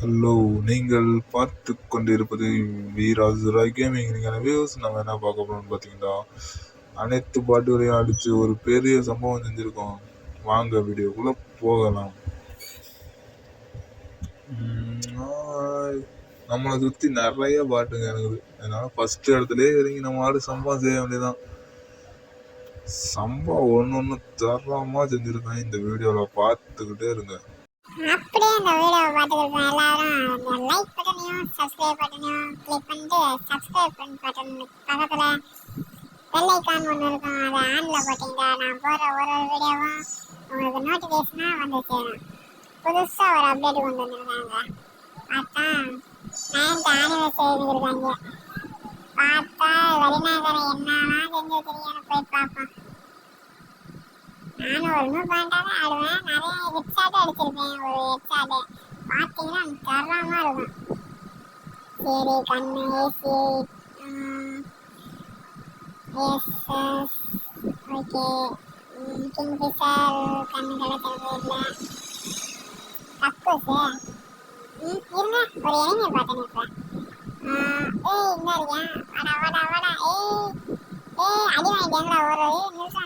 Hello, நீங்கள் பார்த்து கொண்டிருப்பது வீராசுரா கேமிங். நீங்கள் வியூஸ் நம்ம என்ன பார்க்க போறோம்னு பார்த்தீங்கன்னா, அனைத்து பாட்டுகளையும் அடித்து ஒரு பெரிய சம்பவம் செஞ்சுருக்கோம். வாங்க வீடியோக்குள்ளே போகலாம். நம்மளை சுற்றி நிறைய பாட்டுங்க இருக்குது. அதனால ஃபர்ஸ்ட் இடத்துலேயே இறங்கி நம்ம ஆடு சம்பவம் செய்ய வேண்டியதான். சம்பவம் ஒன்று தரமாக செஞ்சுருக்கேன். இந்த வீடியோவில் பார்த்துக்கிட்டே இருங்க. அப்படியே இந்த வீடியோவை பார்த்துக்கிட்டு எல்லாரும் இந்த லைக் பட்டனையும் சப்ஸ்கிரைப் பட்டனையும் கிளிக் பண்ணிட்டு சப்ஸ்கிரைப் பட்டன் பக்கத்தில் பெல் ஐக்கான் ஒன்று இருக்கும், அதை ஆனில் போட்டிங்கன்னா நான் போடுற ஒரு வீடியோவும் உங்களுக்கு நோட்டிஃபிகேஷனாக வந்து சேரும். புதுசாக ஒரு அப்டேட் கொண்டு வந்துருக்காங்க. பார்த்தா 9th ஆனிவர்சரி இருக்காங்க. பார்த்தா வெளிநாட்டில் என்னெல்லாம் செஞ்சு தெரியும் போய் பார்ப்போம். நானும் ஒரு 100 பாயிண்டாக ஆடுவேன். நிறைய ஹெட்ஷாட் அடிச்சிருப்பேன். ஒரு ஹெட்ஷாட்டு பார்த்தீங்கன்னா தரமாக இருக்கும். சரி கண்ணு ஏசி ஓகே கிங்ஃபிஷர் கண்ணு கிடைக்கிறது இல்லை. கக்கூஸு இருங்க ஒரு இளைஞர் பார்த்தேன் இப்போ. ஏய் இந்த இருக்கியா வாடா வாடா வாடா. அடி வாங்கிட்டேங்களா ஒரு நிறுத்தா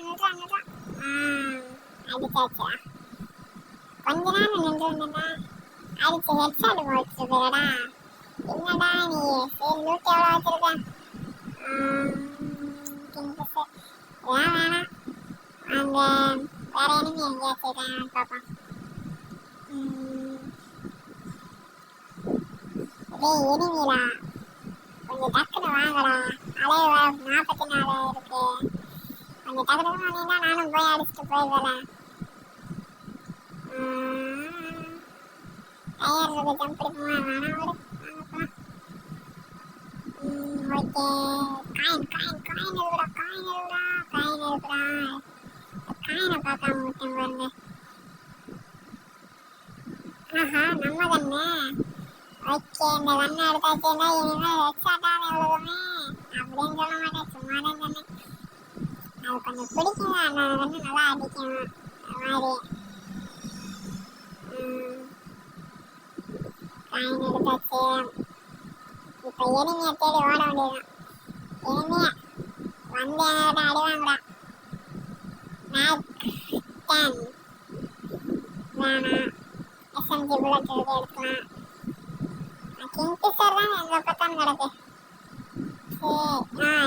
அடிச்சாச்சா. கொஞ்ச நேரம் நின்று இருந்தேன்னா அடிச்சு ஹெட்ஷாட் போட்டு போயிடா. என்னடா நீ சரி லூட் எவ்வளோ வச்சிருக்க? வேணாம் அந்த வேற எனிமி எங்கேயாச்சும் இருக்கான்னு பார்ப்போம். டேய் எனிமிடா கொஞ்சம் டக்குன்னு வாங்கடா. அலைய 44 இருக்கு. கொஞ்சம் டக்குனு வந்தீங்கன்னா நானும் போய் அடிச்சுட்டு போயிடுவேன். டயர் இருக்கு ஜம்ப் அடிக்குமா? வேணாம் விடு. ஓகே காயின் இருக்குடா. காயினை பார்க்காம விட்டேன் பாருங்க. ஆஹா நம்ம தானே. ஓகே இந்த கண்ணை எடுத்தாச்சுன்னா இனிமேல் ஹெட்ஷாட்டாக எவ்வளவுமே அப்படின்னு சொல்ல மாட்டேன், சும்மா தான் சொன்னேன். அது கொஞ்சம் பிடிக்கும். அந்த கண்ணு நல்லா அடிக்கும். அது மாதிரி காயின் எடுத்தாச்சு. இப்போ எனிமையை தேடி ஓட வேண்டியதுதான். எனிமையை வந்து என்கிட்ட அடிவாங்கடா. மேக் 10 வேணாம். எஸ்எம்ஜி புல்லட் இருக்கு எடுக்கலாம். கிங்ஃபிஷர் தான் எங்கே பார்த்தாலும் கிடக்கு. சரி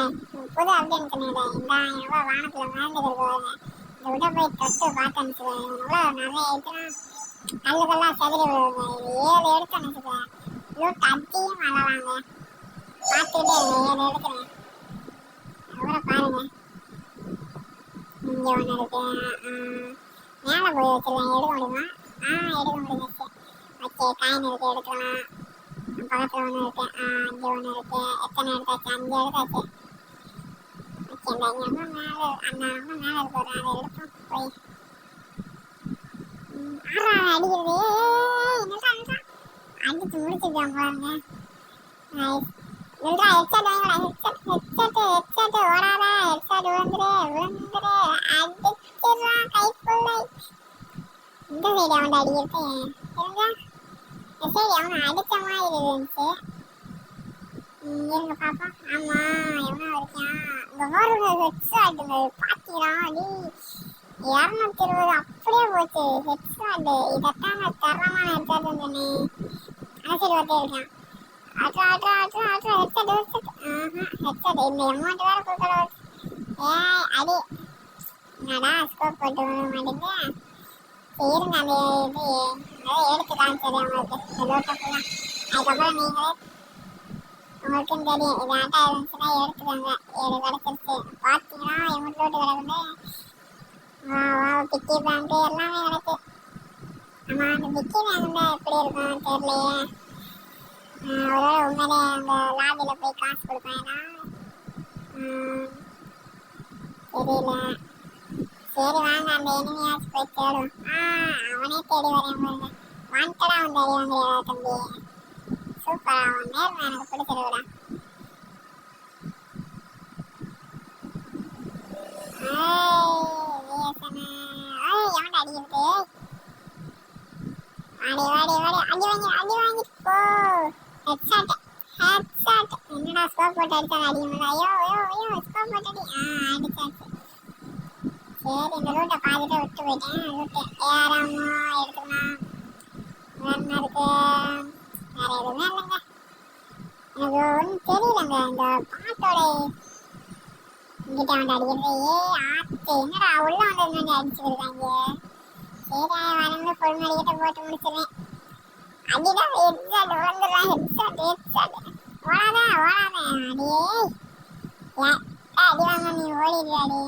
புது அப்டேட் சொன்னீங்க. இந்த எவ்வளோ வானத்தில் மேலே இருக்குவாங்க. இந்த விட போய் தொட்டு பார்த்தேன்னு வச்சுக்கேன். எவ்வளோ நிறைய எடுத்துனா கல்லுக்கெல்லாம் செதறி விழுவுங்க. இது 7 எடுத்தேன்னு வச்சுக்கேன். லூட் அதிகம் அளவாங்க. பார்த்துக்கிட்டே இருங்க. 7 எடுக்கிறேன். அப்புறம் பாருங்க இங்கே ஒன்று இருக்கு. மேலே போய் வச்சிருக்கேன். எடுக்க முடியுமா? எடுக்க முடிஞ்சிச்சு. ஓகே காயின் இருக்கு எடுக்கலாம். பக்கத்தில் ஒன்று இருக்கு. இங்கே ஒன்று இருக்கு. எத்தனை எடுத்தாச்சு? 5 எடுத்தாச்சு. ஓகே இந்த இங்கே ரொம்ப மேலே அந்த ரொம்ப மேலே இருக்கு. அதை எடுப்போம் போய். அடிக்கிறது என்னடா அடிச்சு முடிச்சுட்டேன் பாருங்க. நைஸ். நில்றா ஹெட்ஷாட் வாங்கடா. ஹெட்ஷாட் ஓடாதா. ஹெட்ஷாட் விழுந்துரு அடிச்சிடா கைக்குள்ளே. இந்த சைடு அவன் அடிக்கிறது இருங்க. இந்த சைடு அவனை அடித்த மாதிரி இருந்துச்சு. இருங்க பாப்பா. ஆமா எவனா இருக்கான். இந்த பாருங்க ஹெட்ஷாட்டுங்க பாத்தீங்களா? அடி 220 அப்படியே போச்சு ஹெட்ஷாட். இதைத்தான் நான் தரமான ஹெட்ஷாட் சொன்னேன். அந்த சைடு ஒருத்தர் இருக்கான். ஹெட்ஷாட் இந்த அமௌண்ட் வேற கொடுக்கல. அடி என்னடா ஸ்கோப் போட்டு மாட்டேங்குது. இருங்க அந்த இது எடுத்து காமிச்சது உங்களுக்கு லோட்டப்பெல்லாம். அதுக்கப்புறம் நீங்களே உங்களுக்கும் தெரியும். இது ஆட்டா இருந்துச்சுன்னா எடுத்துக்கோங்க. 7 கிடச்சிருச்சு. பார்த்தீங்கன்னா எமௌண்ட் லோட்டு கிடக்குது. பிக்கி பேங்க் எல்லாமே கிடக்கு. ஆமாம் அந்த பிக்கி பேங்க் தான் எப்படி இருக்கும் தெரியலையே. ஒருவேளை உண்மையிலே அந்த லாபியில் போய் காசு கொடுப்பேன்னா தெரியல. சரி வாங்க அந்த எனிமையாச்சும் போய் தேடும். அவனே தேடி வரேன் பாருங்க. வாண்டடா வந்து அடி வாங்குறியா தம்பி? சூப்பரா அவன் நேர்மை எனக்கு பிடிச்சிருக்குடா. எவன்டா அடிக்கிறது? வாடி அடி வாங்கி ஹெட்ஷாட் ஹெட்ஷாட். என்னடா ஸ்கோப் போட்டு அடிச்சாங்க அடிக்க முடியல. ஐயோ ஐயோ ஐயோ ஸ்கோப் போட்டு அடி. அடிச்சாச்சு. சரி இந்த ரூட்டை பார்த்துட்டு விட்டு போயிட்டேன். ரூட்டு ஏறாமோ எடுத்துக்கலாம். வேற என்ன இருக்கு? வேற எதுவுமே இல்லைங்க. எனக்கு ஒன்றும் தெரியலங்க இந்த பாட்டோட இங்கிட்ட வந்து அடிக்கிறது. ஆத்து என்னடா உள்ள வந்து அடிச்சுருக்காங்க. சரி வரவங்க பொறுமை அடிக்கிட்ட போட்டு முடிச்சிருவேன். அடிதான் ஹெட்ஷாட் வந்துடுறான். ஹெட்ஷாட் ஓடாத அடியே அடி வாங்க நீ ஓடிடுறாடி.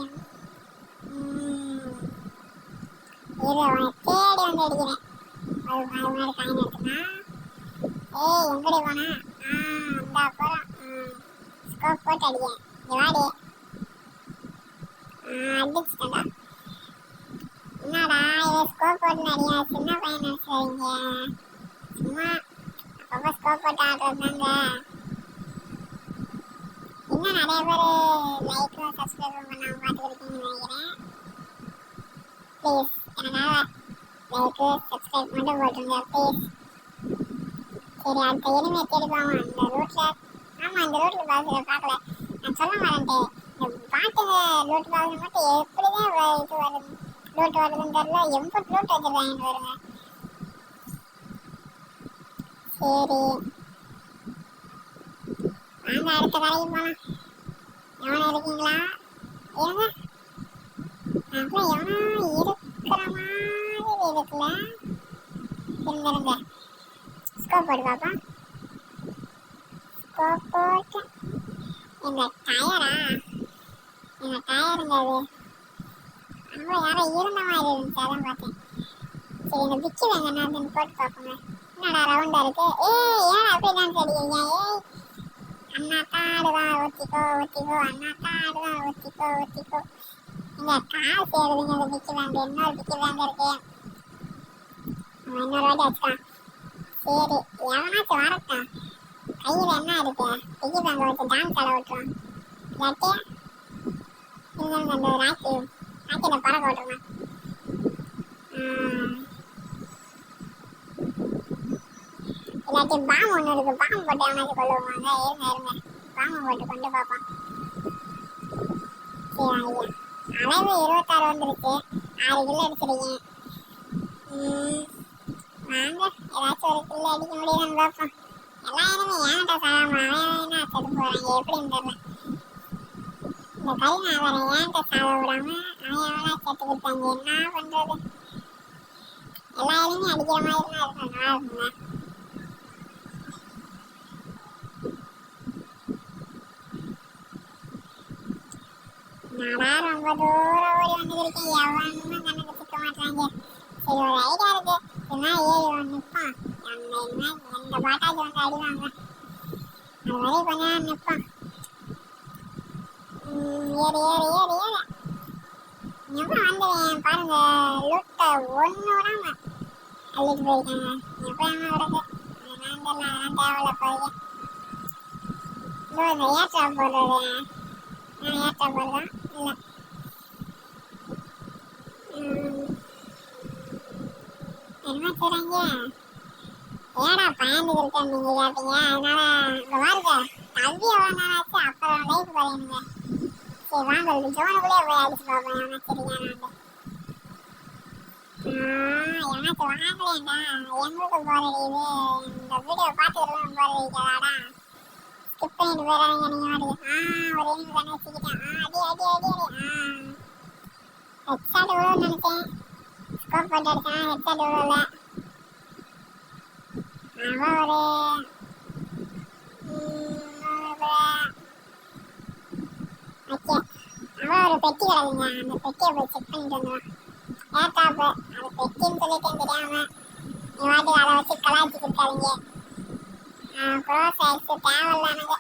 இது உனக்கு தேடி வந்து அடிக்கிறேன். அது மாதிரி காயின் எடுத்துக்கலாம். எங்கடி போனா? இந்தா போகிறோம். ஸ்கோப் போட்டு அடிக்கிறேன். இங்கே வாடி. அடிச்சுட்டேன்டா. என்னடா இதை ஸ்கோப் போட்டு அடியா? சின்ன பையன் நினச்சிடுறீங்க. சும்மா அப்பப்போ ஸ்கோப் போட்டு ஆடுறது தாங்க. இன்னும் நிறைய பேர் லைக்கும் சப்ஸ்கிரைபும் பண்ணாமல் பார்த்துக்கிட்டீங்கன்னு நினைக்கிறேன். ப்ளீஸ் எனக்காக லைக்கு சப்ஸ்கிரைப் மட்டும் போட்டுருங்க ப்ளீஸ். சரி அடுத்த எனிமையை தேடி போவோம். இந்த ரூட்டில் இந்த ரூட்டில் பார்க்கல. நான் சொல்ல மாட்டேன். இந்த பாட்டுங்க ரூட் பாக்ஸ் மட்டும் எப்படிதான் இது வருது ரூட் வருதுன்னு தெரியல. எம்பது ரூட் வச்சுருக்காங்கன்னு வருங்க. சரி வாங்க அடுத்த கடைக்கு போகலாம். எவனை இருக்கீங்களா? ஏங்க அப்புறம் எவனோ இருக்கிற மாதிரி இருக்குல்ல. இருங்க ஸ்கோப் போட்டு பாப்பா. ஸ்கோப் போட்டு எங்க டயருங்க அது. அப்புறம் யாரோ இருந்த மாதிரி இருந்துச்சு அதான் பார்த்தேன். சரி இந்த பிச்சு வேங்க என்னன்னு போட்டு பார்ப்போங்க. என்னடா ரவுண்டா இருக்கு. ஏன் அப்படி தான் தெரியுங்க. அண்ணா காடுதான் ஒத்திக்கோ அண்ணா காடுதான் ஒத்திக்கோ. இங்க காசு ஏறுதுங்க. இந்த பிச்சு வேங்க இன்னொரு பிச்சு வேங்க இருக்கு. இன்னொரு வாட்டி வச்சுக்கான். சரி எவனாச்சும் வரட்டா. கையில் என்ன இருக்கு? பிச்சு வேங்க வச்சு டான்ஸ் ஆட விட்டுருவான். இல்லாட்டி இருந்தாலும் அந்த ராக்கியில் பறக்க விட்டுருவான். இல்லாட்டி பாம்பு ஒன்று இருக்கு. பாம்பு போட்டு எவனாச்சும் கொள்ளுவாங்க. இருங்க பாம்பு போட்டு கொண்டு பார்ப்பான். சரி ஐயா அளவு 26 வந்துருச்சு. 6 கிலோ அடிச்சிருக்கேன். வாங்க ஏதாச்சும் ஒரு கிலோ அடிக்க முடியுதான்னு பார்ப்போம். எல்லா இடமே ஏன்ட்ட சாகாம அவன் செத்து போகிறாங்க எப்படின்னு தெரியல. இந்த கரிநாதரை ஏன்ட்ட சாக விடாம அவன் எவனா செத்து கொடுத்தாங்க. என்ன பண்ணுறது? எல்லா இடமே அடிக்கிற மாதிரி தான் இருக்கும். நல்லா இருக்குங்க. நான் ரொம்ப தூரம் ஓடி வந்துருக்கேன். எவனுமே கணக்கு சிக்க மாட்டாங்க. சரி ஒரு ஐடியா இருக்கு. இதுனா ஏறி நிற்பான். எந்த பாட்டாச்சும் வந்து அடிவாங்க. அது வரை கொஞ்ச நேரம் நிற்பான். ஏறு எவ்வளோ வந்துடுவேன் பாருங்க. லூட்டை ஒன்று விடாம அள்ளிட்டு போயிருக்காங்க. எப்போ என்ன விடுறது? அதெல்லாம் தேவையில்ல போயிருக்கேன். இந்த ஏற்றா போடுறது ஏற்றா போடுறதான் இல்லை. என்ன செய்றாங்க? ஏடா பயந்துக்கு இருக்கேன் நீங்க கேட்டீங்க. அதனால இந்த பாருங்க கல்வி எவ்வளோ நேரம் ஆச்சு. அப்புறம் லைஃப் குறையணுங்க. சரி வாங்க ஜோனுக்குள்ளே போய் அடிச்சு பார்ப்பேன். எவனா சரிங்க எவனாச்சும் வாங்கலேண்டா. எங்களுக்கு போர் அடிக்குது. இந்த வீடியோ பார்த்துக்கலாம் போர் அடிக்காதாடா. ஸ்கிப் பண்ணிட்டு போயிடாதீங்க நீங்க மாட்டுக்கு. ஒரு எனிமி தானே வச்சுக்கிட்டேன். அடி ஹெட்ஷாட் விழுன்னு நினைச்சேன். ஸ்கோப் போட்டு அடிச்சான். ஹெட்ஷாட் விழுல. அவன் ஒரு பெட்டி கிடக்குங்க. அந்த பெட்டியை போய் செக் பண்ணிட்டு வந்துடுவான். ஏத்தாப்பு அது பெட்டின்னு சொல்லிட்டேன் தெரியாம. நீ வாட்டி அதை வச்சு கலாய்ச்சி கொடுக்காதீங்க. க்ளோஸ் ஆயிடுச்சு தேவையில்லானது.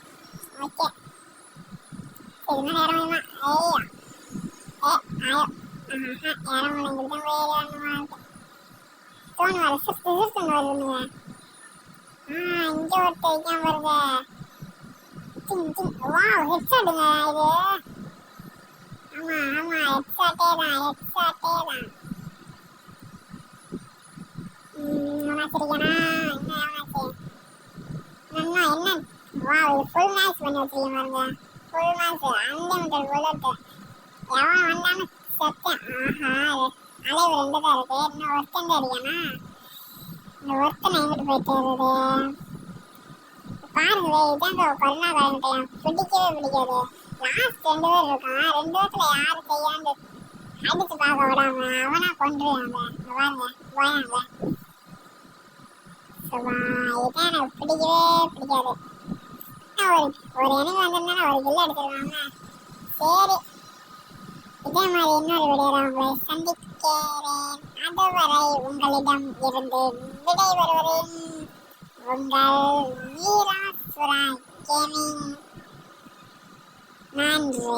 ஓகே சரி இன்னும் நேரம் வேணுமா? ஆயோ யாரும் முடிஞ்சிருக்கேன். வேறு ஒன்றுமா இருக்கு. தோணு வர சுருத்துன்னு வருதுங்க. இங்கே ஒருத்தர் வைக்காம வருது. வா ஹெட்ஷாட்டுங்க இது. ஆமா ஹெட்ஷாட்டே தான். எவனாச்சு இருக்கேனா? இன்னும் எவனாச்சு? இன்னும் ஃபுல் மேட்ச் பண்ணி வச்சிருக்கேன் பாருங்க. Full match unlimited bullet. எவன் வந்தாலும் செத்தேன். அலைவு 2 தான் இருக்கு. இன்னும் ஒருத்தன் தான் அடிக்கானா? இந்த ஒருத்தனை எங்கிட்டு போயிட்டு வருது பாருங்களே. இதாங்க கொரோனா காரன்ட்டையும் பிடிக்கவே பிடிக்காது. லாஸ்ட் 2 பேர் இருக்கான். 2 பேர்த்துல யாரு செய்யாண்டு அடிச்சு பார்க்க விடாம அவனா கொண்டுருவாங்க. பாருங்க போயாங்க. இதான் எனக்கு பிடிக்கவே பிடிக்காது. ஒரு எனக்கு வந்திருந்தா ஒரு கில் அடிச்சிருவாங்க. சரி, இதே மாதிரி இன்னொரு வீடியோல உங்களை சந்திக்கிறேன். அதுவரை உங்களிடம் இருந்து விடைபெறுவரின் உங்கள் வீராசுரா கேமிங். நன்றி.